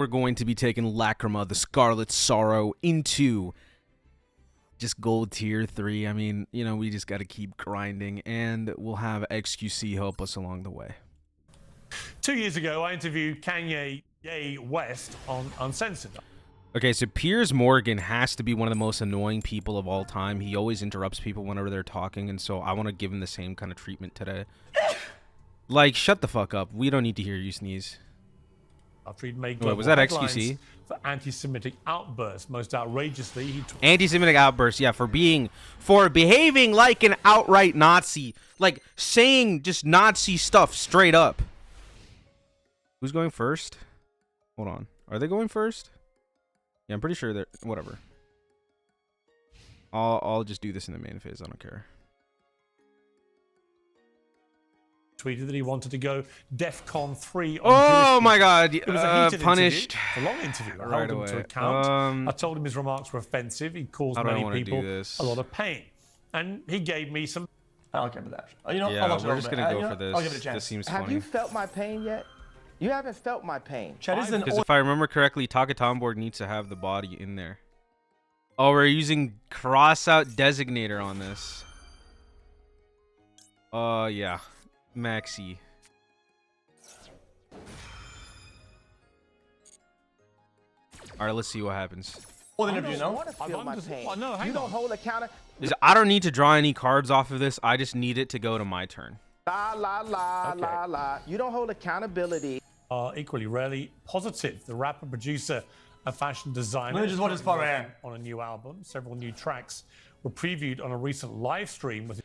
we're going to be taking Lacrima, the Scarlet Sorrow, into just gold tier 3. I mean, you know, we just got to keep grinding, and we'll have XQC help us along the way. 2 years ago, I interviewed Kanye West on Uncensored. Okay, so Piers Morgan has to be one of the most annoying people of all time. He always interrupts people whenever they're talking, and so I want to give him the same kind of treatment today. Like, shut the fuck up. We don't need to hear you sneeze. After he'd made Wait, was that XQC? For anti-Semitic outbursts. Most outrageously, he Anti-Semitic outbursts, yeah, for behaving like an outright Nazi. Like, saying just Nazi stuff straight up. Who's going first? Hold on. Are they going first? Yeah, I'm pretty sure they're... Whatever. I'll just do this in the main phase. I don't care. tweeted that he wanted to go DEFCON 3 on oh my god, it was a heated punished. Interview, a long interview. I right held away. him to account. I told him his remarks were offensive. He caused many people a lot of pain. And he gave me some... I don't care about that. You know, yeah, we're just going to go for this. I'll give it a chance. This seems funny. Have you felt my pain yet? You haven't felt my pain. Because if I remember correctly, Takatomboard needs to have the body in there. Oh, we're using cross-out designator on this. Yeah. Maxi. Alright, let's see what happens. I don't want to feel my pain. You don't hold account. I don't need to draw any cards off of this. I just need it to go to my turn. La la la la la. You don't hold accountability. Equally rarely positive. The rapper, producer, and fashion designer. Let me just watch this part right here. On a new album. Several new tracks were previewed on a recent live stream with.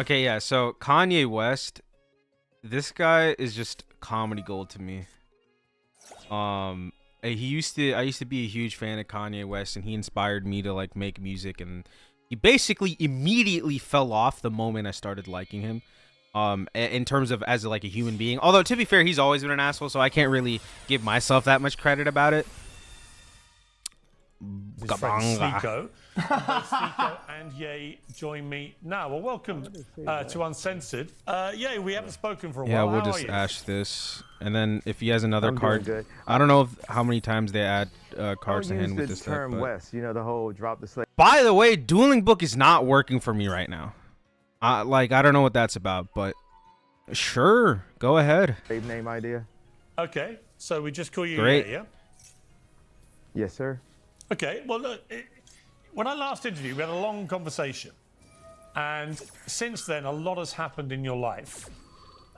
Okay, yeah. So Kanye West, this guy is just comedy gold to me. I used to be a huge fan of Kanye West, and he inspired me to like make music, and he basically immediately fell off the moment I started liking him. In terms of as like a human being, although to be fair, he's always been an asshole, so I can't really give myself that much credit about it. His friend Sneako. Sneako and Ye join me now. Well, welcome to Uncensored. Ye, we haven't spoken for a while. Yeah, we'll How just are you? ash this, and then if he has another I'm card, doing good. I don't know how many times they add cards to hand with this term stuff. West, you know, the whole drop the slave. By the way, Dueling Book is not working for me right now. Like, I don't know what that's about, but sure, go ahead. Slave name idea. Okay, so we just call you Great. Ye, yeah? Yes, sir. Okay, well, look, when I last interviewed, we had a long conversation. And since then, a lot has happened in your life.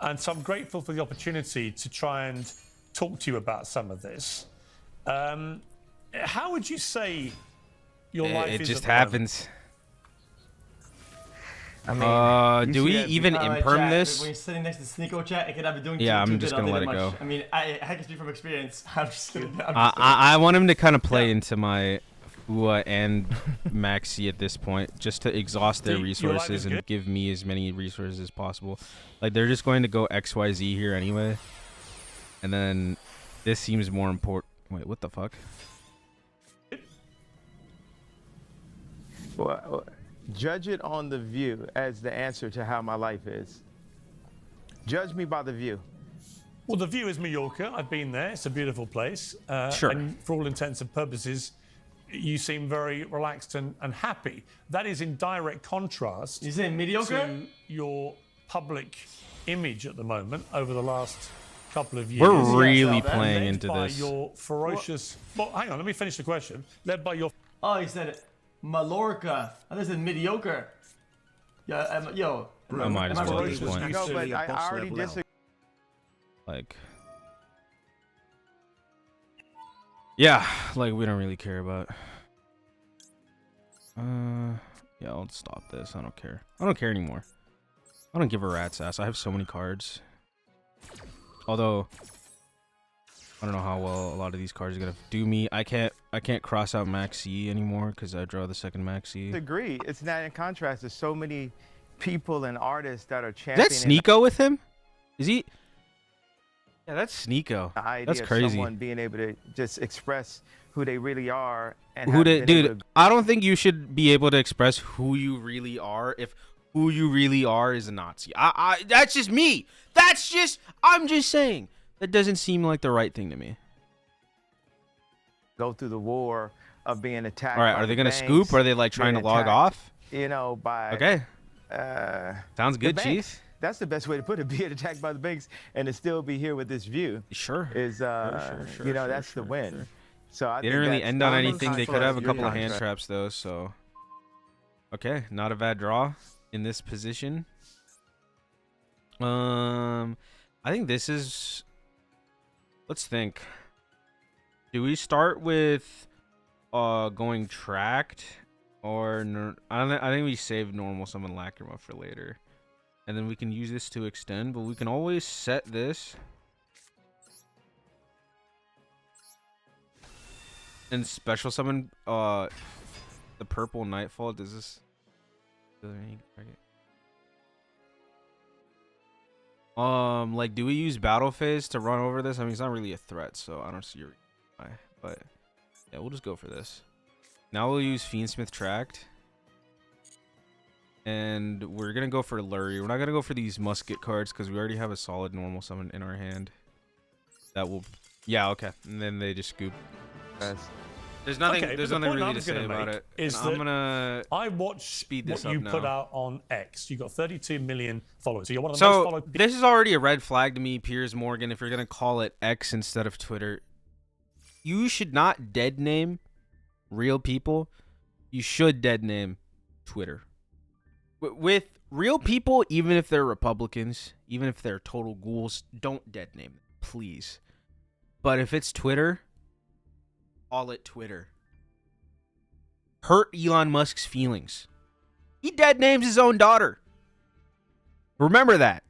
And so I'm grateful for the opportunity to try and talk to you about some of this. How would you say your life is? It just at the moment? happens. I mean, do we even imperm this? When you're sitting next to Sneako chat, it could have been doing Yeah, too I'm just good, gonna I'll let do it much. go. I mean, I can speak from experience. I'm just gonna. I want him to kind of play into my Ua and Maxi at this point, just to exhaust their resources and give me as many resources as possible. Like, they're just going to go XYZ here anyway. And then this seems more important. Wait, what the fuck? Well, judge it on the view as the answer to how my life is. Judge me by the view. Well, the view is Mallorca. I've been there. It's a beautiful place. Sure. And for all intents and purposes, you seem very relaxed and happy. That is in direct contrast You say mediocre? to your public image at the moment over the last couple of years. We're really that. playing led into by this. your ferocious... Well, hang on, let me finish the question. Led by your... Oh, he said it. Mallorca. I thought he said mediocre. Yeah, yo. I might as well at this point. No, but I already disagree. Like, yeah, like we don't really care about. Yeah, I'll stop this. I don't care. I don't care anymore. I don't give a rat's ass. I have so many cards. Although I don't know how well a lot of these cards are gonna do me. I can't cross out Maxi anymore because I draw the second Maxi. Agree. It's not in contrast. There's so many people and artists that are Is championing that Sneako with him? Is he? Yeah, that's Sneako. the idea That's of crazy. someone being able to just express who they really are and Who haven't they, been able dude, to- I don't think you should be able to express who you really are if who you really are is a Nazi. That's just me. I'm just saying. That doesn't seem like the right thing to me. go through the war of being attacked. All right, are they gonna scoop? Or are they like trying to log off? You know, by okay. Sounds good, Chief. That's the best way to put it. Being attacked by the banks and to still be here with this view. Sure. Is you know, that's the win. Sure. So I they think didn't really end on anything. They could have a couple of hand traps though. So okay, not a bad draw in this position. I think this is. Let's think. Do we start with going tracked, or I think we save normal summon Lacrima for later, and then we can use this to extend. But we can always set this and special summon the purple Nightfall. Does this? Like, do we use battle phase to run over this? I mean, it's not really a threat, so I don't see your why. But yeah, we'll just go for this. Now we'll use Fiendsmith Tract, and we're gonna go for Lurie. We're not gonna go for these Musket cards because we already have a solid normal summon in our hand. That will, yeah, okay. And then they just scoop. There's nothing. Okay, there's nothing really to say about it. I'm gonna. I watched speed this what up you now. put out on X. You got 32 million followers. So you're one of the So most followed. this is already a red flag to me, Piers Morgan. If you're gonna call it X instead of Twitter, you should not dead name real people. You should dead name Twitter. With real people, even if they're Republicans, even if they're total ghouls, don't dead name them, please. But if it's Twitter, call it Twitter. Hurt Elon Musk's feelings. He dead names his own daughter. Remember that.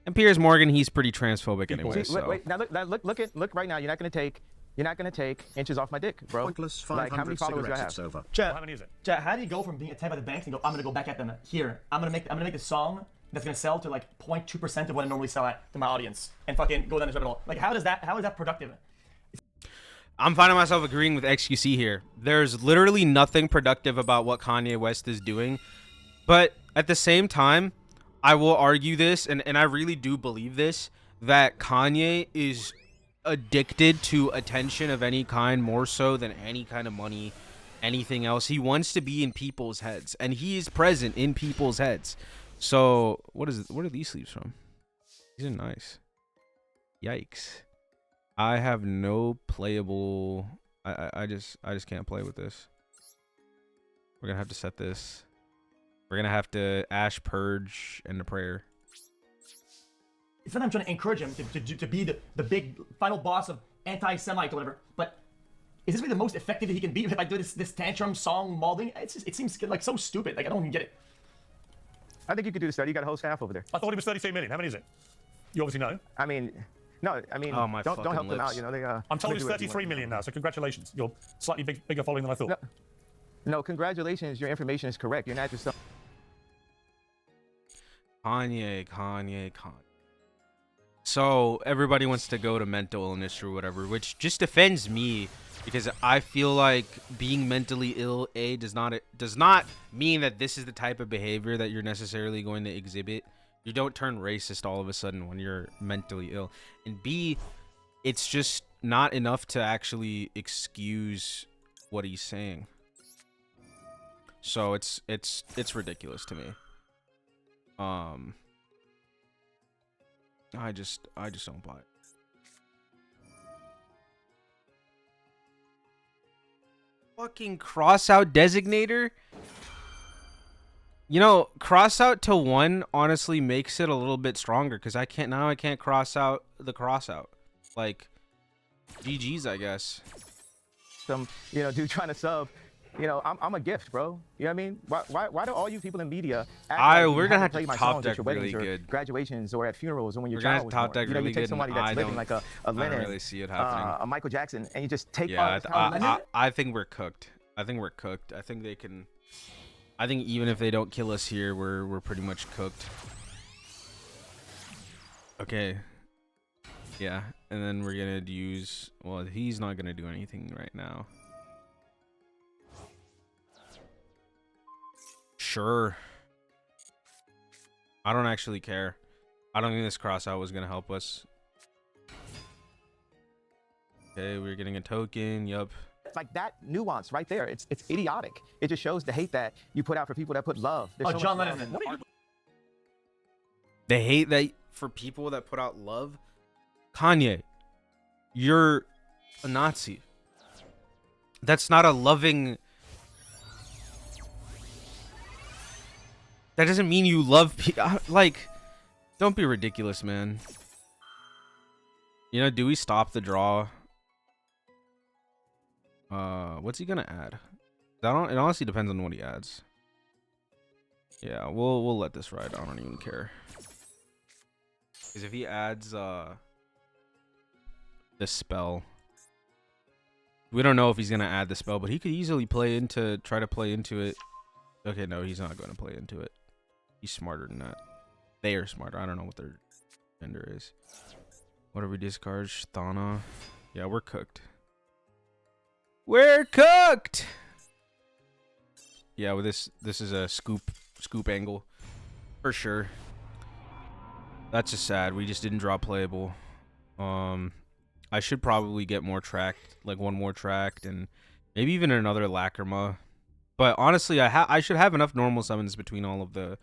And Piers Morgan, he's pretty transphobic anyway. See, wait, now look right now. You're not gonna take inches off my dick, bro. Pointless 500 like, how many followers do I have? it's over. Chat, How many is it? Chat, how do you go from being attacked by the banks and go, I'm gonna go back at them here. I'm gonna make a song that's gonna sell to like 0.2% of what I normally sell at to my audience and fucking go down this rabbit hole. Like, how is that productive? I'm finding myself agreeing with XQC here. There's literally nothing productive about what Kanye West is doing. But at the same time, I will argue this, and I really do believe this, that Kanye is addicted to attention of any kind more so than any kind of money, anything else. He wants to be in people's heads, and he is present in people's heads. So what are these sleeves from? These are nice. Yikes. I have no playable. I just can't play with this. We're gonna have to set this. We're gonna have to Ash Purge and the prayer. It's not that I'm trying to encourage him to be the big final boss of anti-Semite or whatever, but is this really the most effective that he can be if I do this tantrum song molding? It seems like so stupid. Like, I don't even get it. I think you could do the study. You got a whole staff over there. I thought it was 33 million. How many is it? You obviously know. I mean, no, I mean, Oh, my don't help fucking them out. lips. You know, they. I'm told it's 33 million now, so congratulations. You're slightly bigger following than I thought. No, congratulations. Your information is correct. You're not just some. Kanye. So everybody wants to go to mental illness or whatever, which just offends me because I feel like being mentally ill, A, does not mean that this is the type of behavior that you're necessarily going to exhibit. You don't turn racist all of a sudden when you're mentally ill. And B, it's just not enough to actually excuse what he's saying. So it's ridiculous to me. I just don't buy it. Fucking cross out designator. You know, cross out to 1 honestly makes it a little bit stronger because I can't cross out the cross out. Like, GG's, I guess. Some, you know, dude trying to sub. You know, I'm a gift, bro. You know what I mean? Why do all you people in media act like we're gonna have play to my top songs deck at your weddings really or good. graduations or at funerals or when your We're gonna child was have to top born? deck You know, really you take good, somebody and that's I living don't- like a I don't Lennon, really see it happening. a Michael Jackson, and you just take Yeah, off. I think we're cooked. I think we're cooked. I think they can. I think even if they don't kill us here, we're pretty much cooked. Okay. Yeah, and then we're gonna use. Well, he's not gonna do anything right now. Sure. I don't actually care. I don't think this cross out was gonna help us. Okay, we're getting a token. Yup. Like that nuance right there, it's idiotic. It just shows the hate that you put out for people that put love. There's Oh, so much John love Lennon. in art. They hate that for people that put out love. Kanye, you're a Nazi. That's not a loving. That doesn't mean you love people. Like, don't be ridiculous, man. You know, do we stop the draw? What's he gonna add? It honestly depends on what he adds. Yeah, we'll let this ride. I don't even care. Because if he adds the spell, we don't know if he's gonna add the spell, but he could easily try to play into it. Okay, no, he's not going to play into it. He's smarter than that. They are smarter. I don't know what their gender is. What do we discard? Thana. Yeah, we're cooked. We're cooked. Yeah, with this is a scoop angle for sure. That's just sad. We just didn't draw playable. I should probably get more tracked, like one more tracked, and maybe even another Lacrima. But honestly, I should have enough normal summons between all of the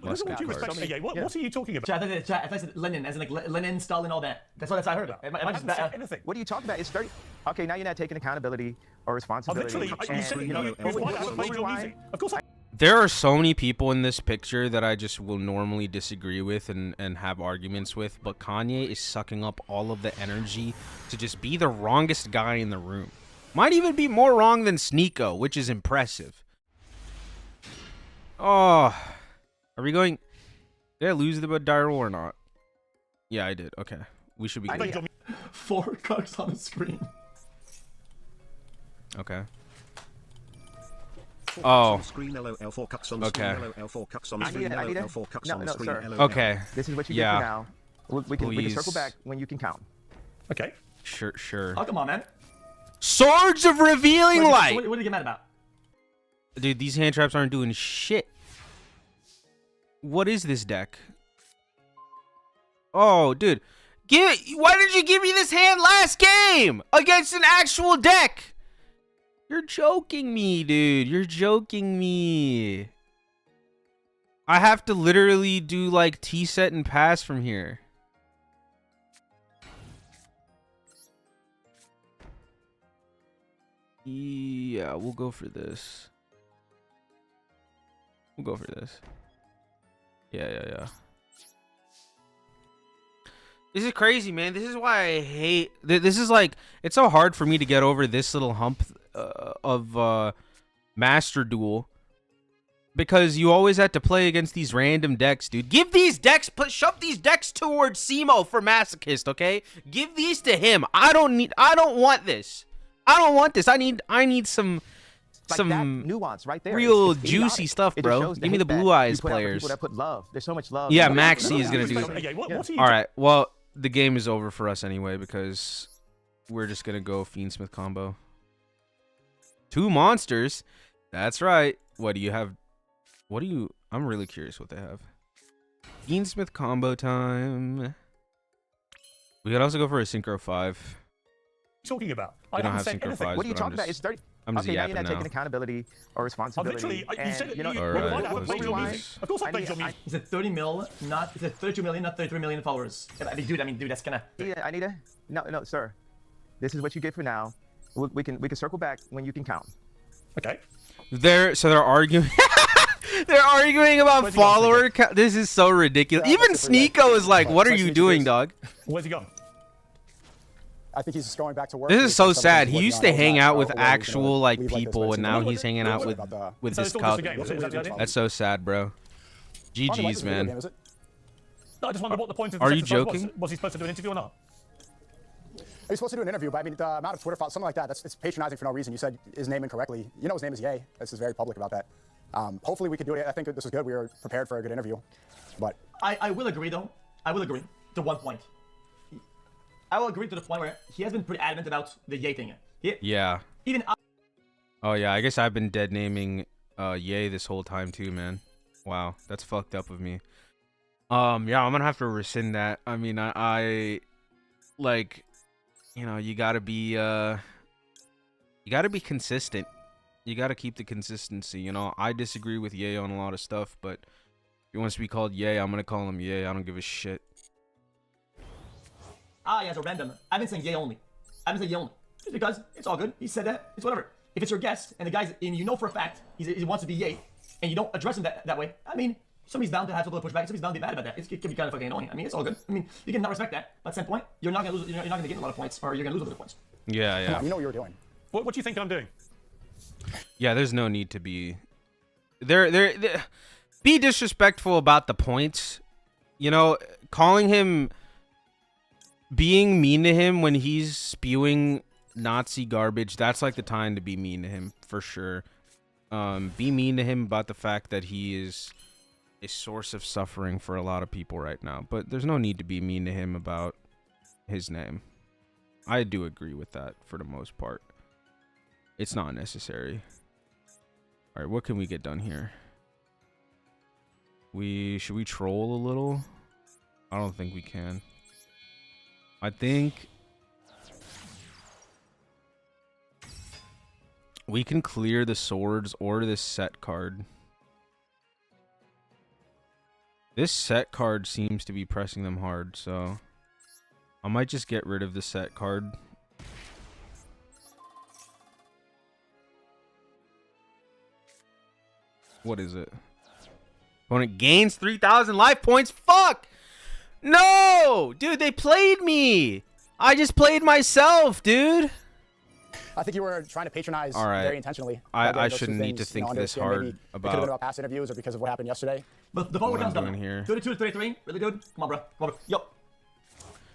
Musket cards. What are you talking about? Chat, I thought said Lenin, as in like Lenin, Stalin, all that. That's what I heard. Am I just Anything. What are you talking about? It's 30. Okay, now you're not taking accountability or responsibility. You said of course. There are so many people in this picture that I just will normally disagree with and have arguments with, but Kanye is sucking up all of the energy to just be the wrongest guy in the room. Might even be more wrong than Sneako, which is impressive. Oh, are we going? Did I lose the die roll or not? Yeah, I did. Okay, we should be good. 4 cards on the screen. Okay. Oh. Okay. No, sir. Okay. This is what you get for now. We can circle back when you can count. Okay. Sure. Oh, come on, man. Swords of Revealing Light. What are you get mad about? Dude, these hand traps aren't doing shit. What is this deck? Oh, dude. Why did you give me this hand last game against an actual deck? You're joking me, dude. You're joking me. I have to literally do like T-set and pass from here. Yeah, we'll go for this. We'll go for this. Yeah. This is crazy, man. This is why I hate... This is like... It's so hard for me to get over this little hump of Master Duel. Because you always have to play against these random decks, dude. Give these decks... Shove these decks towards Simo for Masochist, okay? Give these to him. I don't want this. I don't want this. I need some... Like that nuance right there. Real juicy stuff, bro. Give me the Blue Eyes players. People that put love. There's so much love. Yeah, Maxi is gonna do. All right. Well, the game is over for us anyway because we're just gonna go Fiendsmith combo. 2 monsters. That's right. What do you have? I'm really curious what they have. Fiendsmith combo time. We could also go for a Synchro 5. Talking about? I don't have Synchro 5s. What are you talking about? It's 30. I'm just okay, now yapping you're not taking accountability or responsibility. Of course I played your music. Is it 30 mil? Not is it 32 million? Not 33 million followers. I mean, dude, that's kind of. Yeah, Anita. No, sir. This is what you get for now. We can circle back when you can count. Okay. They're arguing. They're arguing about follower count. This is so ridiculous. Even Sneako is like, "What are you doing, dog?" Where's he gone? I think he's just going back to work. This is so sad. He used to hang out with actual like people, and now he's hanging out with this cup. That's so sad, bro. GG's, man. No, I just wonder what the point of the Are you joking? Was he supposed to do an interview or not? He's supposed to do an interview, but I mean, the amount of Twitter files, something like that, it's patronizing for no reason. You said his name incorrectly. You know his name is Ye. This is very public about that. Hopefully we could do it. I think this is good. We were prepared for a good interview. But I will agree, though. I will agree to one point. I will agree to the point where he has been pretty adamant about the Ye thing. Yeah. Even. Oh yeah, I guess I've been dead naming Ye this whole time too, man. Wow, that's fucked up of me. Yeah, I'm gonna have to rescind that. I mean, I like you know, you gotta be consistent. You gotta keep the consistency. You know, I disagree with Ye on a lot of stuff, but if he wants to be called Ye, I'm gonna call him Ye. I don't give a shit. As a random, I've been saying Ye only. I've been saying Ye only. Just because it's all good. He said that. It's whatever. If it's your guest and the guy's, and you know for a fact he wants to be Ye, and you don't address him that way, I mean, somebody's bound to have a little pushback. Somebody's bound to be mad about that. It can be kind of fucking annoying. I mean, it's all good. I mean, you can not respect that. But at some point, you're not gonna lose. You're not gonna gain a lot of points, or you're gonna lose a lot of points. Yeah, yeah. Come on, you know what you were doing. What do you think I'm doing? Yeah, there's no need to be. Be disrespectful about the points. You know, calling him, being mean to him when he's spewing Nazi garbage. That's like the time to be mean to him for sure. Be mean to him about the fact that he is a source of suffering for a lot of people right now. But there's no need to be mean to him about his name. I do agree with that for the most part. It's not necessary. All right, what can we get done here? Should we troll a little? I don't think we can. I think we can clear the swords or this set card. This set card seems to be pressing them hard, so I might just get rid of the set card. What is it? Opponent gains 3,000 life points. Fuck! No! Dude, they played me! I just played myself, dude! I think you were trying to patronize very intentionally. I shouldn't need to think this hard about. It could have been about past interviews or because of what happened yesterday. But the vote comes down here. 32 to 33. Really good. Come on, bro. Come on, bro. Yo.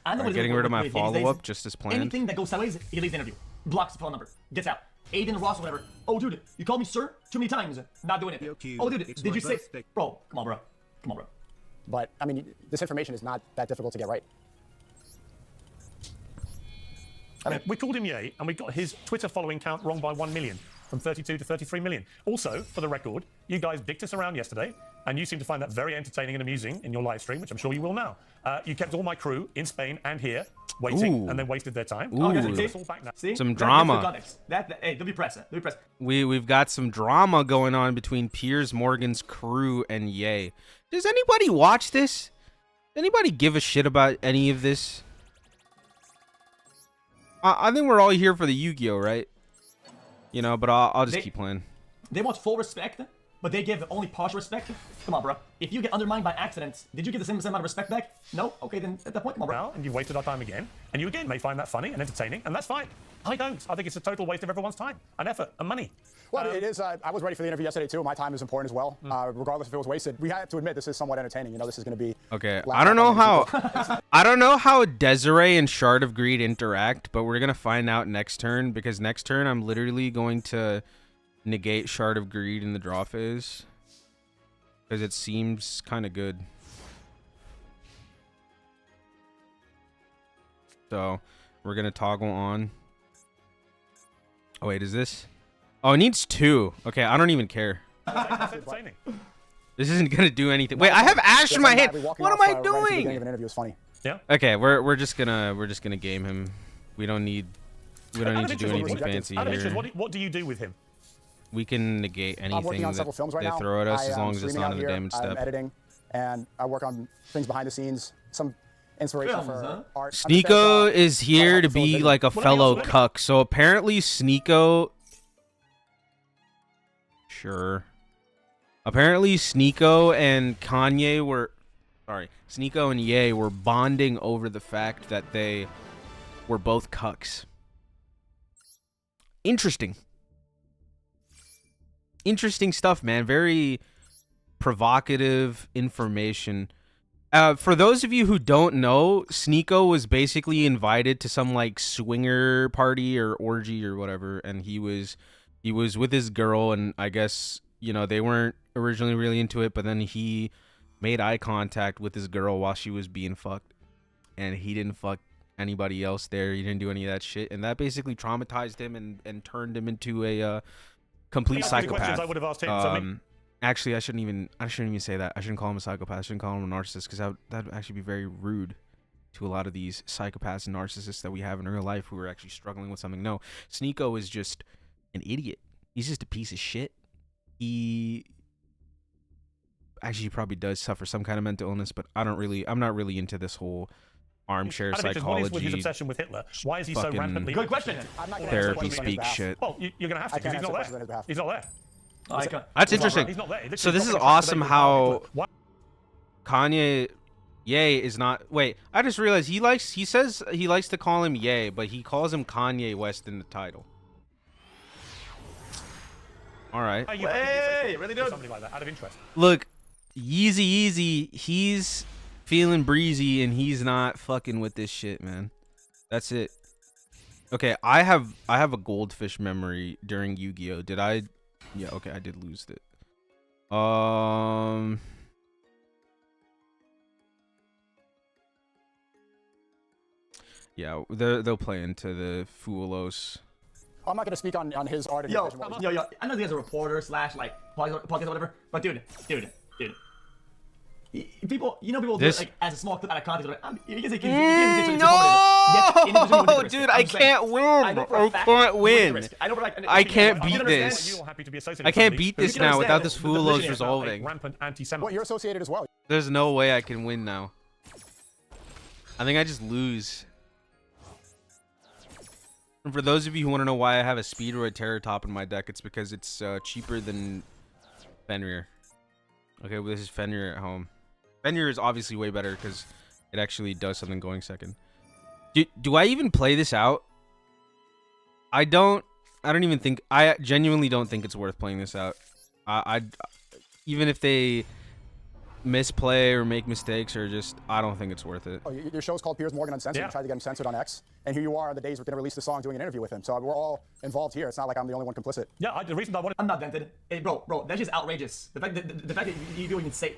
I'm getting rid of my follow-up just as planned. Anything that goes sideways, he leaves the interview. Blocks the phone number. Gets out. Aiden Ross, whatever. Oh, dude, you called me sir too many times. Not doing it. Oh, dude, did you say... Bro, come on, bro. Come on, bro. But, I mean, this information is not that difficult to get right. I mean, we called him Ye, and we got his Twitter following count wrong by 1 million, from 32 to 33 million. Also, for the record, you guys dicked us around yesterday, and you seem to find that very entertaining and amusing in your live stream, which I'm sure you will now. You kept all my crew in Spain and here waiting, and then wasted their time. It's all back now. See? Some drama. Hey, don't be pressing. Don't be pressing. We've got some drama going on between Piers Morgan's crew and Ye. Does anybody watch this? Anybody give a shit about any of this? I think we're all here for the Yu-Gi-Oh, right? You know, but I'll just keep playing. They want full respect, but they give only partial respect. Come on, bro. If you get undermined by accident, did you get the same amount of respect back? No? Okay, then at that point, come on, bro. And you wasted our time again. And you again may find that funny and entertaining, and that's fine. I don't. I think it's a total waste of everyone's time and effort and money. Well, it is. I was ready for the interview yesterday, too. My time is important as well. Regardless if it was wasted. We have to admit this is somewhat entertaining. You know, this is going to be... Okay, I don't know how Desiree and Shard of Greed interact, but we're going to find out next turn, because next turn I'm literally going to negate Shard of Greed in the draw phase, because it seems kind of good. So we're going to toggle on. Oh, wait, is this... Oh, it needs 2. Okay, I don't even care. This isn't gonna do anything. Wait, I have Ash in my hand. What am I doing? Of an interview is funny. Yeah. Okay, we're just gonna game him. We don't need to do anything fancy here. What do you do with him? We can negate anything that they throw at us as long as it's not in the damage step. I'm editing, and I work on things behind the scenes. Some inspiration for art. Sneako is here to be like a fellow cuck. So apparently Sneako. Sure. Apparently Sneako and Sneako and Ye were bonding over the fact that they were both cucks. Interesting stuff, man. Very provocative information. For those of you who don't know, Sneako was basically invited to some like swinger party or orgy or whatever, and he was with his girl, and I guess, you know, they weren't originally really into it, but then he made eye contact with his girl while she was being fucked, and he didn't fuck anybody else there. He didn't do any of that shit, and that basically traumatized him and turned him into a complete psychopath. I would have asked him. Actually, I shouldn't even say that. I shouldn't call him a psychopath. I shouldn't call him a narcissist, because that would actually be very rude. to a lot of these psychopaths and narcissists that we have in real life who are actually struggling with something. No, Sneako is just an idiot. He's just a piece of shit. He probably does suffer some kind of mental illness, but I'm not really into this whole armchair psychology. What is with his obsession with Hitler? Why is he so rampantly? Good question. I'm not gonna Therapy answer questions on his speak behalf. shit. Well, you're gonna have to, because he's not there. He's not there. That's interesting. He's not there. So this is Literally awesome not how Why? Kanye Ye is not. Wait, I just realized he says he likes to call him Ye, but he calls him Kanye West in the title. All right. Hey, really do something like that out of interest. Look, Yeezy, he's feeling breezy and he's not fucking with this shit, man. That's it. Okay, I have a goldfish memory during Yu-Gi-Oh. Did I? Yeah, okay, I did lose it. Yeah, they'll play into the Fuelos. I'm not going to speak on his art. Yo, I know he has a reporter slash like podcast or whatever, but dude. People do it like as a small clip out of context. Like, No, dude, I can't win. I can't win. I can't beat this. I can't beat this now without this Fuelos resolving. Well, you're associated as well. There's no way I can win now. I think I just lose. And for those of you who want to know why I have a Speedroid Terror Top in my deck, it's because it's cheaper than Fenrir. Okay, well, this is Fenrir at home. Fenrir is obviously way better because it actually does something going second. Do I even play this out? I genuinely don't think it's worth playing this out. Even if they misplay or make mistakes or just, I don't think it's worth it. Oh, your show's called Piers Morgan Uncensored. You tried to get him censored on X, and here you are on the days we're going to release the song doing an interview with him. So we're all involved here. It's not like I'm the only one complicit. Yeah, the reason I wanted... I'm not dented. Hey, bro, that's just outrageous. The fact that you don't even say...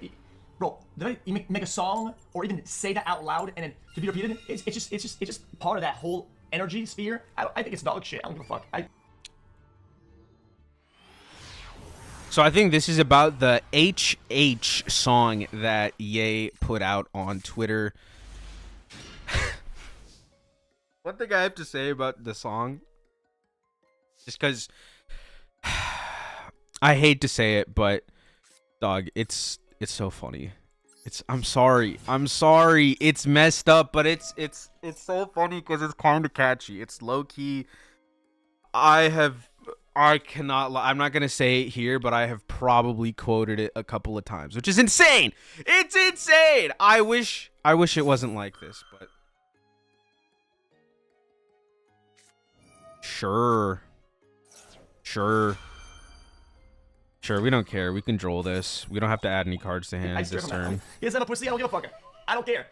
Bro, the fact that you make a song or even say that out loud and then to be repeated, it's just part of that whole energy sphere. I think it's dog shit. I don't give a fuck. So I think this is about the HH song that Ye put out on Twitter. One thing I have to say about the song, just because I hate to say it, but dog, it's so funny. I'm sorry. It's messed up, but it's so funny because it's kind of catchy. It's low key. I cannot lie. I'm not going to say it here, but I have probably quoted it a couple of times, which is insane. It's insane. I wish it wasn't like this, but sure. We don't care. We control this. We don't have to add any cards to hand this turn. He doesn't have a pussy. I don't give a fuck. I don't care.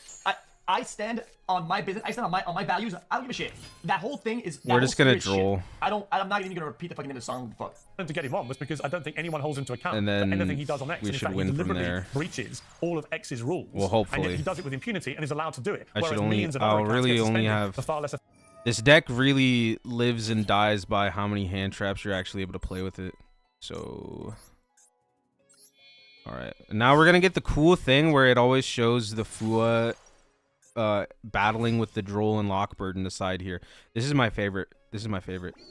I stand on my business. I stand on my values. I don't give a shit. That whole thing is. We're just gonna droll. I'm not even gonna repeat the fucking name of the song. Fuck. To get him on was because I don't think anyone holds him to account And then for anything he does on X. we And in should fact, win he from deliberately there. breaches all of X's rules. Well, hopefully. And yet he does it with impunity and is allowed to do it. I should whereas only. millions of I'll other accounts really get only suspended have. for far less. This deck really lives and dies by how many hand traps you're actually able to play with it. So. Alright. Now we're gonna get the cool thing where it always shows the Fua battling with the Droll and Lockbird in the side here. This is my favorite.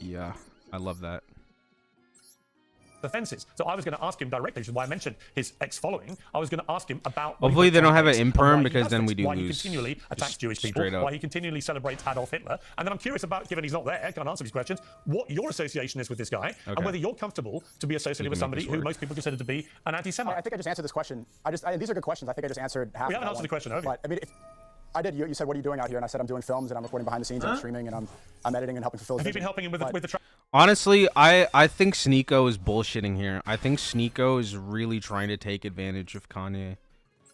Yeah. I love that. Offenses. So I was going to ask him directly, which is why I mentioned his ex following. I was going to ask him about. Hopefully they don't have an imperm because then we do why lose. Why he continually attacks Just Jewish people. straight up. Why he continually celebrates Adolf Hitler. And then I'm curious about, given he's not there, can't answer these questions, what your association is with this guy, and whether you're comfortable to be associated with somebody who most people consider to be an anti-Semite. I think I just answered this question. These are good questions. I think I just answered half. We haven't answered the question, have we? But I mean, I did. You said, what are you doing out here? And I said, I'm doing films and I'm recording behind the scenes and I'm streaming and I'm editing and helping fulfill. Have you been helping him with the track? Honestly, I think Sneako is bullshitting here. I think Sneako is really trying to take advantage of Kanye.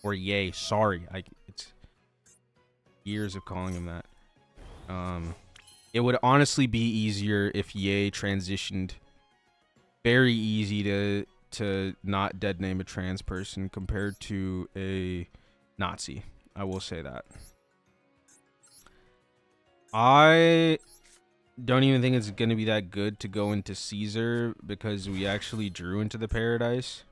Or Ye. Sorry. It's years of calling him that. It would honestly be easier if Ye transitioned. Very easy to not dead name a trans person compared to a Nazi. I will say that. I don't even think it's going to be that good to go into Caesar because we actually drew into the Paradise.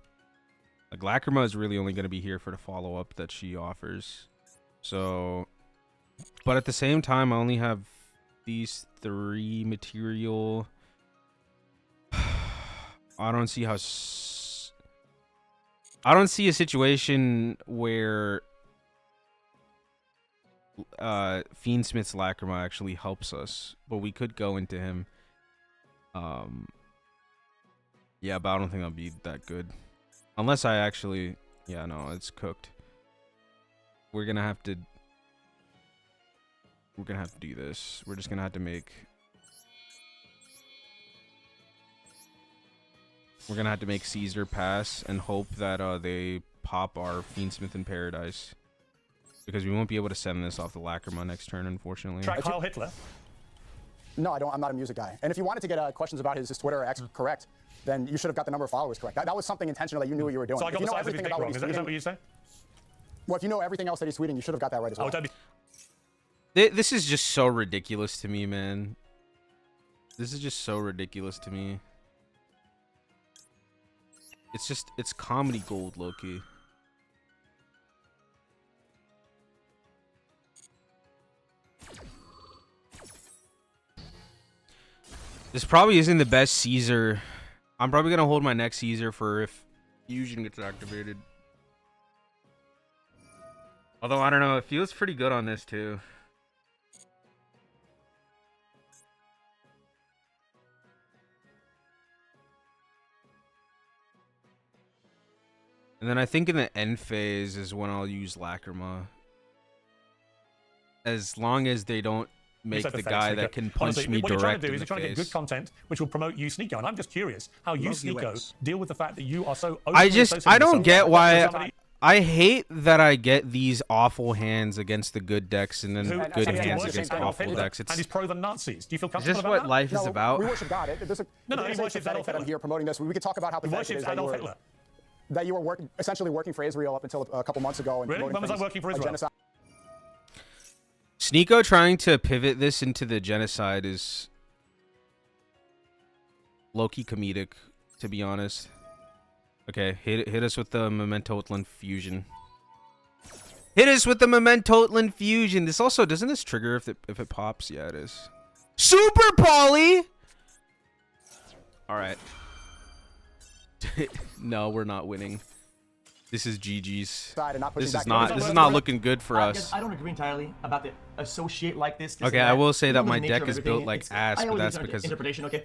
Like, Lacrima is really only going to be here for the follow-up that she offers. So, But at the same time, I only have these 3 material. I don't see how. I don't see a situation where Fiendsmith's Lacrima actually helps us, but we could go into him. Yeah, but I don't think that'll be that good. Unless I actually... Yeah, no, it's cooked. We're gonna have to... We're gonna have to do this. We're just gonna have to make... We're gonna have to make Caesar pass and hope that they pop our Fiendsmith in Paradise. Because we won't be able to send this off the Lacrima next turn, unfortunately. Track Heil Hitler. No, I don't. I'm not a music guy. And if you wanted to get questions about his Twitter or X correct, then you should have got the number of followers correct. That was something intentional that you knew what you were doing. So I got if you the know size of his everything dick about wrong. what Is he's that tweeting, what you say? well, if you know everything else that he's tweeting, you should have got that right as well. Oh, don't be... This is just so ridiculous to me, man. This is just so ridiculous to me. It's comedy gold, Loki. This probably isn't the best Caesar. I'm probably gonna hold my next Caesar for if Fusion gets activated. Although I don't know, it feels pretty good on this too. And then I think in the end phase is when I'll use Lacrima. As long as they don't make the guy that can punch Honestly, me what you're trying direct to do in is the you're trying to get good face. content which will promote you, Sneako. And I'm just curious how you, Sneako, deal with the fact that you are so I don't associated get with why. somebody I hate that I get these awful hands against the good decks and then who good tends to hands worship against Adolf awful Hitler decks. and is pro the Nazis. Do you feel Is comfortable this about what that? life is about? We worship God. No, he worships pathetic Adolf that I'm Hitler. here promoting this. We could talk about how He pathetic it worships is that Adolf Hitler. that you were essentially working for Israel up until a couple months ago. And Really? promoting When was I things working for like Israel? genocide. Sneako trying to pivot this into the genocide is low-key comedic, to be honest. Okay, hit us with the Mementotlan fusion. Hit us with the Mementotlan fusion. This also doesn't this trigger if it pops? Yeah, it is. Super Polly. All right. No, we're not winning. This is GG's. This is not looking good for us. I don't agree entirely about the associate like this. Okay, I will say that my deck is built like ass, but that's because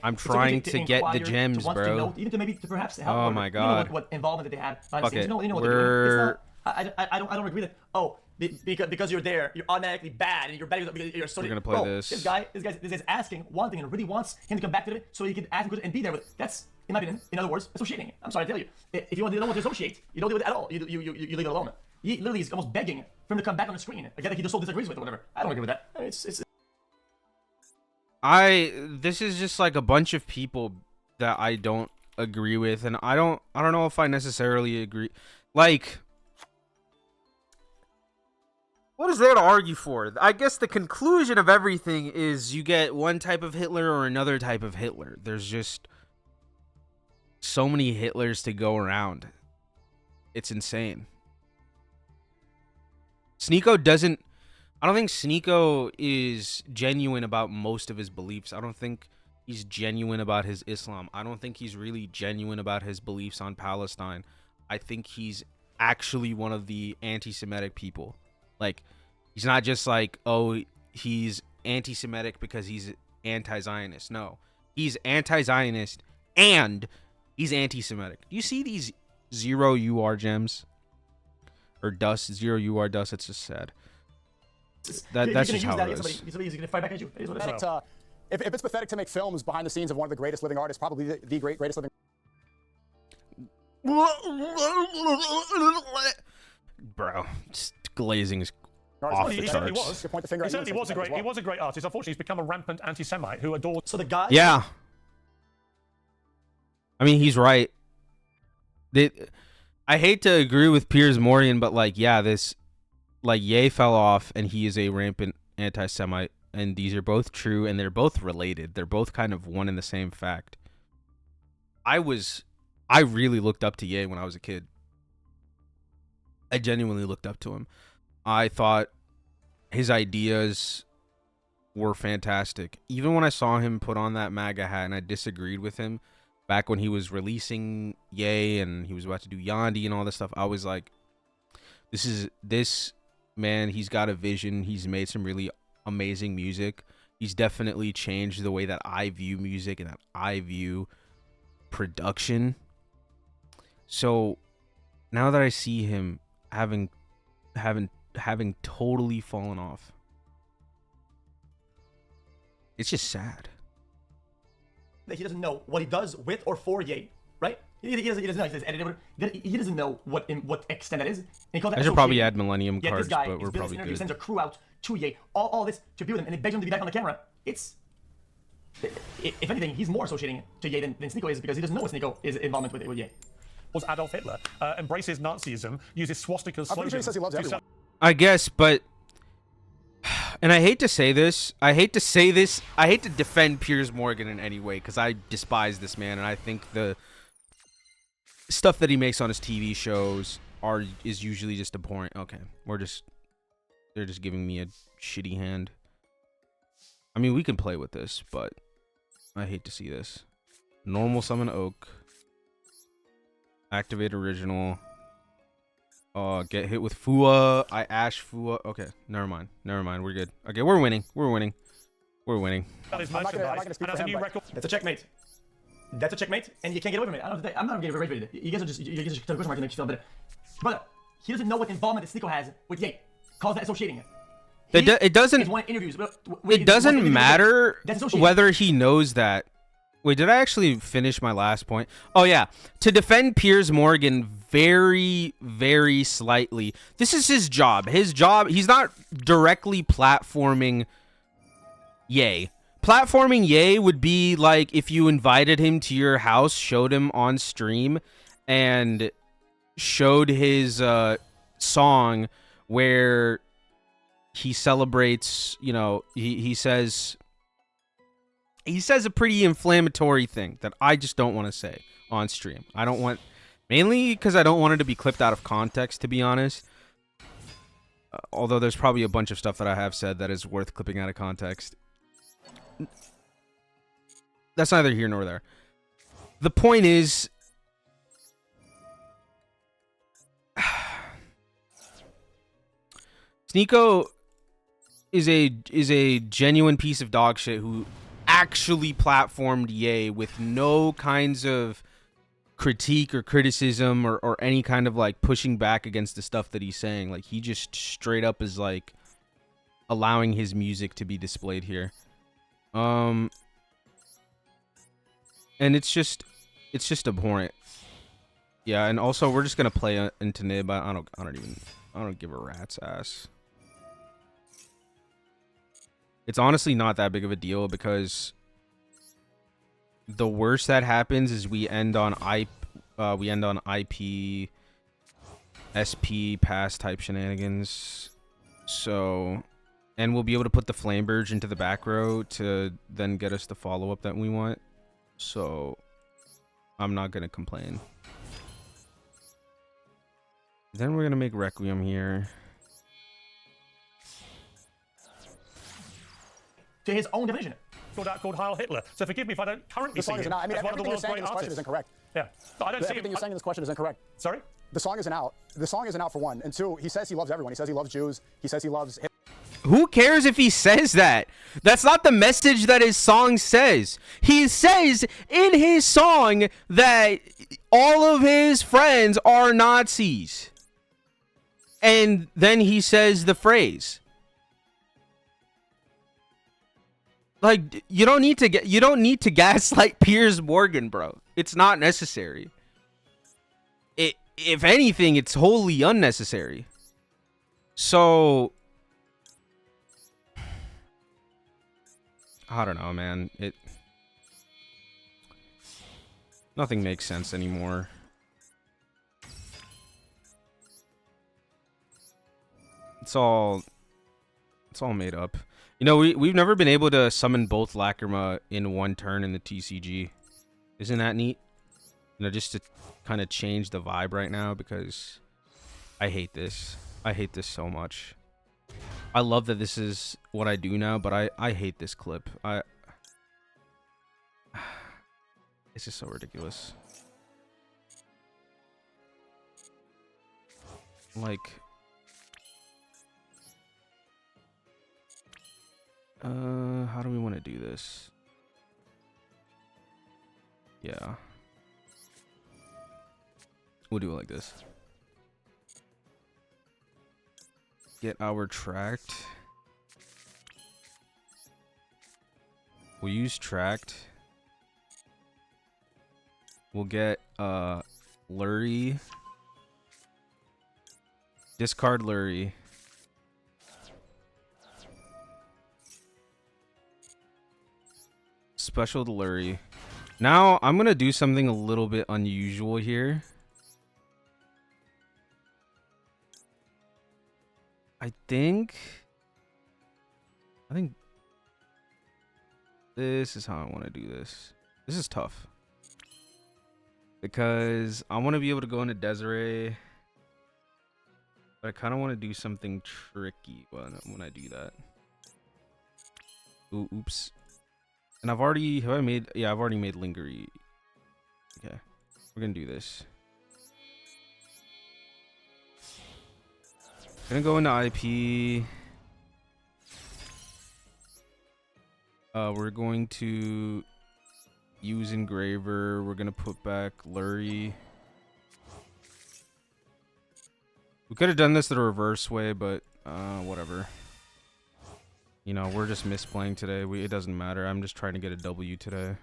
I'm trying to get the gems, bro. Even to maybe to perhaps help. Oh my god. What involvement that they had. Okay, you know what they're doing. I don't agree that. Oh, because you're there, you're automatically bad, and you're bad because you're so. We're gonna play this. This guy's asking, wanting, and really wants him to come back to it so he can act good and be there with it. That's, in my opinion, in other words, associating. I'm sorry to tell you. If you want to know what to associate, you don't deal with it at all. You leave it alone. He literally is almost begging for him to come back on the screen. A guy that he just so disagrees with or whatever. I don't agree with that. This is just like a bunch of people that I don't agree with, and I don't know if I necessarily agree. Like, what is there to argue for? I guess the conclusion of everything is you get one type of Hitler or another type of Hitler. There's just so many Hitlers to go around. It's insane. Sneako doesn't... I don't think Sneako is genuine about most of his beliefs. I don't think he's genuine about his Islam. I don't think he's really genuine about his beliefs on Palestine. I think he's actually one of the anti-Semitic people. Like, he's not just like, oh, he's anti-Semitic because he's anti-Zionist. No, he's anti-Zionist and he's anti-Semitic. Do you see these 0 UR gems? Or dust, 0 UR dust? It's just sad. That's just how it is. Somebody's gonna fight back at you. It is what it is. If it's pathetic to make films behind the scenes of one of the greatest living artists, probably the greatest living. Bro, just glazing is artist. off the He certainly charts. was. You point the finger He at certainly you was a as great. well. He was a great artist. Unfortunately, he's become a rampant anti-Semite who adores. So the guy. Yeah. I mean, he's right. I hate to agree with Piers Morgan, but like, yeah, Ye fell off and he is a rampant anti-Semite, and these are both true and they're both related. They're both kind of one and the same fact. I really looked up to Ye when I was a kid. I genuinely looked up to him. I thought his ideas were fantastic. Even when I saw him put on that MAGA hat and I disagreed with him back when he was releasing Yay and he was about to do Yandi and all this stuff, I was like, this man, he's got a vision. He's made some really amazing music. He's definitely changed the way that I view music and that I view production. So now that I see him having totally fallen off, it's just sad that he doesn't know what he does with or for Ye, right? He doesn't know. He says edited. He doesn't know what extent that is. And he calls that I should probably add Millennium cards, this guy but we're probably interview, good. sends a crew out to Ye, all this to be with him, and it begs him to be back on the camera. It's, if anything, he's more associating to Ye than Sneako is, because he doesn't know what Sneako's involvement with Ye. Was Adolf Hitler, embraces Nazism, uses swastikas, I'm pretty sure he says he loves everyone. I guess, but, and I hate to say this, I hate to defend Piers Morgan in any way, because I despise this man, and I think the stuff that he makes on his TV shows is usually just abhorrent. Okay, they're just giving me a shitty hand. I mean, we can play with this, but I hate to see this. Normal summon Oak. Activate original. Get hit with Fua. I Ash Fua. Okay, never mind. We're good. Okay, we're winning. That is I'm not merchandise, gonna speak and for as a him, new but- record. That's a checkmate. That's a checkmate, and you can't get away from it. I'm not getting rage with it. You guys are just question mark to make you feel better. Brother, he doesn't know what involvement that Sneako has with Ye. Calls that associating it. It doesn't. He's won interviews. It doesn't matter That's associating. whether he knows that. Wait, did I actually finish my last point? Oh yeah, to defend Piers Morgan very, very slightly. This is his job. He's not directly platforming Ye. Platforming Ye would be like if you invited him to your house, showed him on stream, and showed his song where he celebrates, you know, he says a pretty inflammatory thing that I just don't want to say on stream. I don't want, mainly because I don't want it to be clipped out of context, to be honest. Although there's probably a bunch of stuff that I have said that is worth clipping out of context. That's neither here nor there. The point is, Sneako is a genuine piece of dog shit who actually platformed Ye with no kinds of critique or criticism or any kind of like pushing back against the stuff that he's saying. Like, he just straight up is like allowing his music to be displayed here. And it's just abhorrent. Yeah, and also we're just gonna play into Nib. I don't give a rat's ass. It's honestly not that big of a deal, because the worst that happens is we end on IP SP pass type shenanigans. So, and we'll be able to put the Flame Burge into the back row to then get us the follow up that we want. So I'm not gonna complain. Then we're gonna make Requiem here. To his own division. Called Heil Hitler. So forgive me if I don't currently The see song is him not. I mean, as one of the everything you're world's saying great in this question is artists. incorrect. Yeah, but I don't see Everything him. you're saying in this question is incorrect. Sorry? The song isn't out. The song isn't out for one. And two, he says he loves everyone. He says he loves Jews. He says he loves Hitler. Who cares if he says that? That's not the message that his song says. He says in his song that all of his friends are Nazis. And then he says the phrase. Like, you don't need to gaslight Piers Morgan, bro. It's not necessary. If anything, it's wholly unnecessary. So I don't know, man. Nothing makes sense anymore. It's all made up. You know, we've never been able to summon both Lacrima in one turn in the TCG. Isn't that neat? You know, just to kind of change the vibe right now, because I hate this. I hate this so much. I love that this is what I do now, but I hate this clip. It's just so ridiculous. Like, how do we want to do this? Yeah. We'll do it like this. Get our tracked. We'll use tracked. We'll get Lurie. Discard Lurie. Special to Lurie. Now I'm gonna do something a little bit unusual here. I think this is how I want to do this. This is tough because I want to be able to go into Desiree, but I kind of want to do something tricky when I do that. Ooh, oops. And I've already made Lingerie. Okay, we're gonna do this. Gonna go into IP. We're going to use Engraver. We're gonna put back Lurie. We could have done this the reverse way, but whatever. You know, we're just misplaying today. It doesn't matter. I'm just trying to get a W today.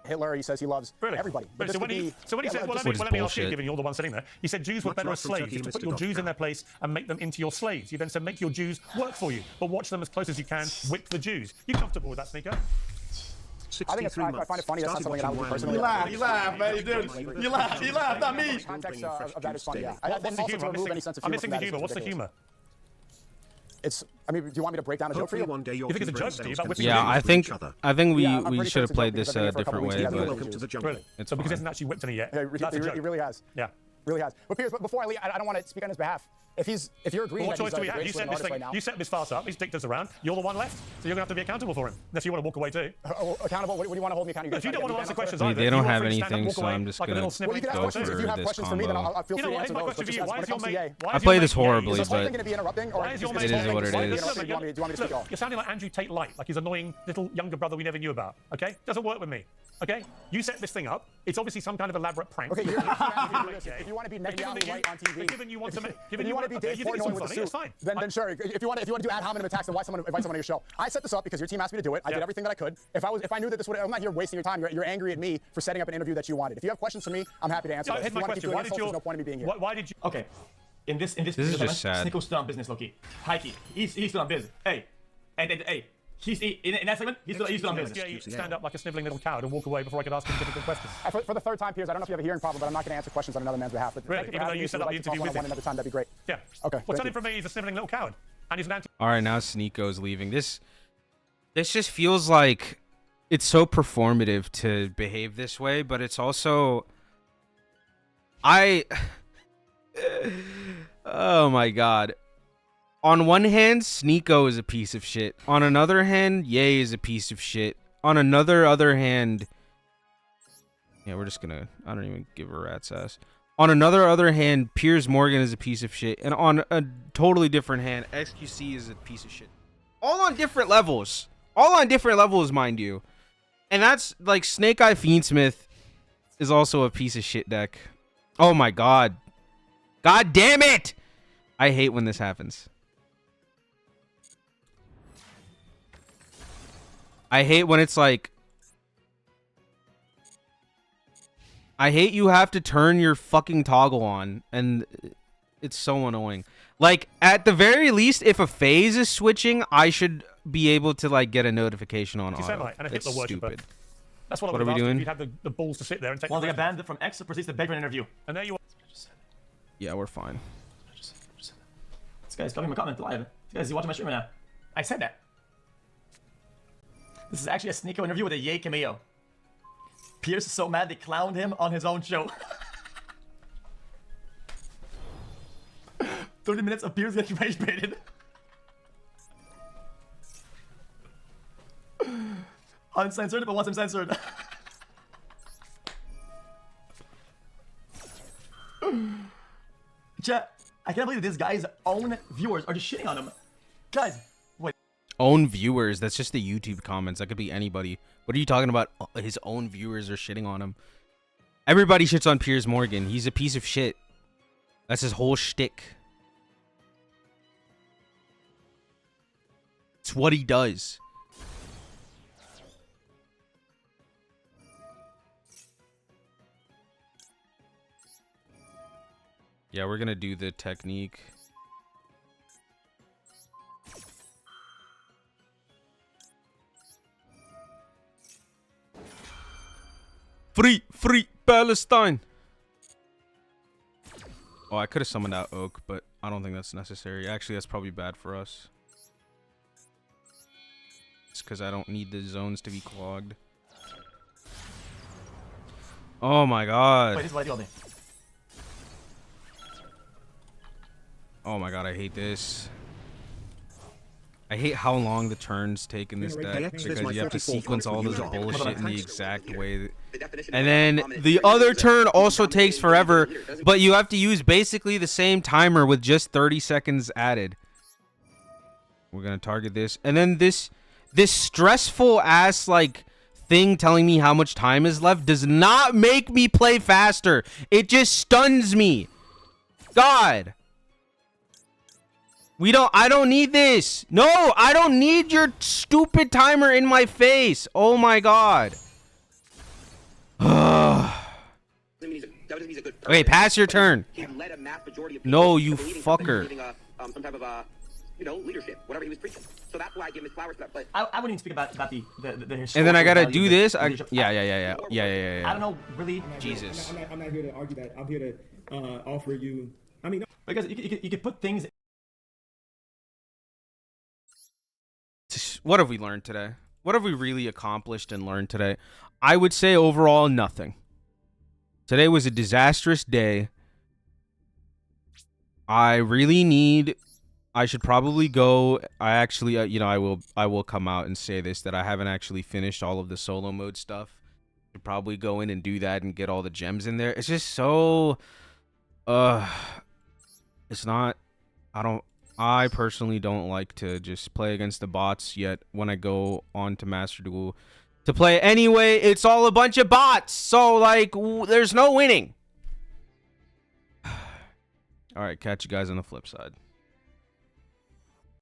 Hitler, he says he loves everybody. But so when he said, well, let me ask you, given you're the one sitting there, he said Jews were better as slaves. You have to put your Jews in their place and make them into your slaves. You then said make your Jews work for you, but watch them as close as you can, whip the Jews. You comfortable with that, Sneako? I think it's, I find it funny. That's not something that I would do personally. You laugh, man. You laugh, not me. The context of that is funny, yeah. What's the humor? I'm missing the humor. What's the humor? It's. I mean, do you want me to break down a joke for you? You think it's a joke, Steve? About whipping Yeah, I think we sure should have it's a played joke this because a I've been here for a couple different way, weeks but together. to the jungle. It's so because he hasn't actually whipped any yet. Yeah, That's a joke. he really has. Yeah. Really has. But Piers, before I leave, I don't want to speak on his behalf. If you're agreeing What that choice he's do we the have? You greatest set living this artist thing. right now, You set this farce up. He's dicked us around. You're the one left, so you're gonna have to be accountable for him. Unless you want to walk away too. Accountable? What do you want to hold me accountable? If you don't want to answer questions I mean, either, they don't you have want to stand up, anything, walk so away I'm just like a gonna little Well, you can ask go questions. If you have this questions for me, then combo. I'll feel free to Here's answer my those. question But to you. just Why when is it your comes to mate? Ye, I play this horribly, is the whole thing but going to be interrupting? Or Why is your is mate? It is what it Why is. Listen, Do you want me to speak off? You're sounding like Andrew Tate Light, like his annoying little younger brother we never knew about. Okay, doesn't work with me. Okay, you set this thing up. It's obviously some kind of elaborate prank. Okay, if you want to be Netanyahu White on TV, given you want to, if you want to be Dave Portnoy with a suit, fine. then sure. If you want to do ad hominem attacks, then why invite someone on your show? I set this up because your team asked me to do it. I did everything that I could. If I knew that this would, I'm not here wasting your time. You're angry at me for setting up an interview that you wanted. If you have questions for me, I'm happy to answer. Here's my question. Why did you? There's no point in me being here. Why did you? Okay. In this is just sad. Sneako's still on business, Loki. Hikey. He's still on business. Hey. He's in that segment. He's still on business. Yeah, you stand up like a sniveling little coward and walk away before I could ask him difficult questions. For the third time, Piers, I don't know if you have a hearing problem, but I'm not going to answer questions on another man's behalf. But Really? Even though you set up the interview with him. Another time, that'd be great. Yeah. Okay. What's on it from me? He's a sniveling little coward, and he's an anti. All right, now Sneako's leaving. This just feels like it's so performative to behave this way, but it's also oh my god. On one hand, Sneako is a piece of shit. On another hand, Ye is a piece of shit. On other hand, yeah, we're just gonna, I don't even give a rat's ass. On other hand, Piers Morgan is a piece of shit. And on a totally different hand, XQC is a piece of shit. All on different levels. Mind you. And that's like Snake Eye Fiendsmith is also a piece of shit deck. Oh my god. God damn it! I hate when this happens. I hate when it's like, I hate you have to turn your fucking toggle on, and it's so annoying. Like, at the very least, if a phase is switching, I should be able to, like, get a notification on auto. And a It's Hitler worshipper. stupid. That's what I What would are we have asked doing? if you'd have the balls to sit there and take Well, the they got questions. banned from X, proceeds to beg for an interview. And there you are. Yeah, we're fine. This guy's copying my comment live. This guy's watching my stream right now. I said that. This is actually a Sneako interview with a Ye cameo. Pierce is so mad they clowned him on his own show. 30 minutes of Pierce getting rage baited. Uncensored, but once I'm censored. Chat, I can't believe this guy's own viewers are just shitting on him. Guys, wait. Own viewers? That's just the YouTube comments. That could be anybody. What are you talking about? His own viewers are shitting on him. Everybody shits on Piers Morgan. He's a piece of shit. That's his whole shtick. It's what he does. Yeah, we're gonna do the technique. Free Palestine. Oh, I could have summoned out Oak, but I don't think that's necessary. Actually, that's probably bad for us. It's because I don't need the zones to be clogged. Oh my god. Wait, this is what I do all day. Oh my god, I hate this. I hate how long the turns take in this deck because you have to sequence all this bullshit in the exact way. And then the other turn also takes forever, but you have to use basically the same timer with just 30 seconds added. We're gonna target this, and then this stressful ass like thing telling me how much time is left does not make me play faster. It just stuns me. God. I don't need this. No, I don't need your stupid timer in my face. Oh my god. Okay, pass your turn. No, you fucker. Some type of leadership, whatever he was preaching. So that's why I give him his flowers for that. But I wouldn't even speak about the and then I gotta do this. Yeah. Yeah. I don't know, really. Jesus. I'm not here to argue that. I'm here to offer you. I mean, because you could put things. What have we learned today? What have we really accomplished and learned today? I would say overall nothing. Today was a disastrous day. I should probably go. I actually, I will come out and say this, that I haven't actually finished all of the solo mode stuff. Should probably go in and do that and get all the gems in there. It's just so, it's not, I personally don't like to just play against the bots, yet when I go on to Master Duel to play anyway, it's all a bunch of bots. So, like, there's no winning. All right, catch you guys on the flip side.